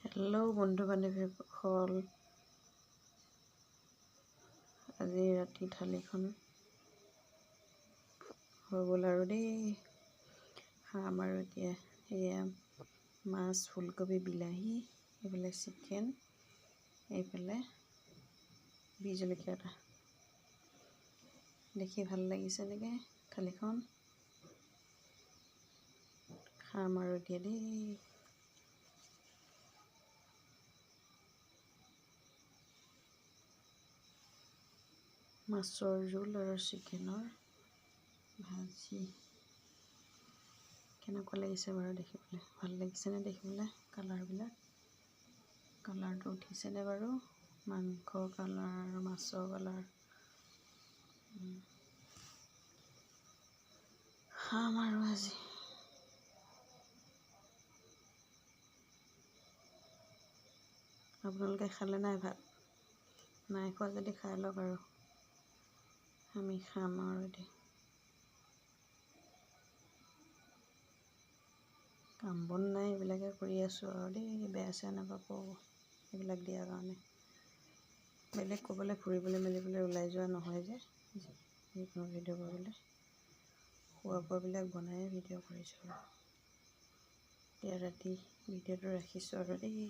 Hello' বন্ধু বান্ধৱীসকল, আজি ৰাতি থালিখন হৈ গ'ল আৰু দেই। খাম আৰু এতিয়া এয়া মাছ, ফুলকবি, বিলাহী, এইফালে চিকেন, এইফালে বি জলকীয়া এটা। দেখি ভাল লাগিছে নেকি থালিখন? খাম আৰু এতিয়া দেই। মাছৰ জোল আৰু চিকেনৰ ভাজি। কেনেকুৱা লাগিছে বাৰু দেখিবলৈ? ভাল লাগিছেনে দেখিবলৈ? কালাৰটো উঠিছেনে বাৰু? মাংসৰ কালাৰ, মাছৰ কালাৰ। খাম আৰু আজি। আপোনালোকে খালে নাই ভাত? নাই খোৱা যদি খাই লওক আৰু। আমি খাম আৰু এতিয়া। কাম বন নাই, এইবিলাকে কৰি আছোঁ আৰু দেই। বেয়া চেয়া নাপাব এইবিলাক দিয়াৰ কাৰণে। বেলেগ ক'বলৈ ফুৰিবলৈ মেলিবলৈ ওলাই যোৱা নহয় যে, যিকোনো ভিডিঅ' কৰিবলৈ। খোৱা বোৱাবিলাক বনায়ে ভিডিঅ' কৰিছোঁ আৰু। এতিয়া ৰাতি ভিডিঅ'টো ৰাখিছোঁ আৰু দেই।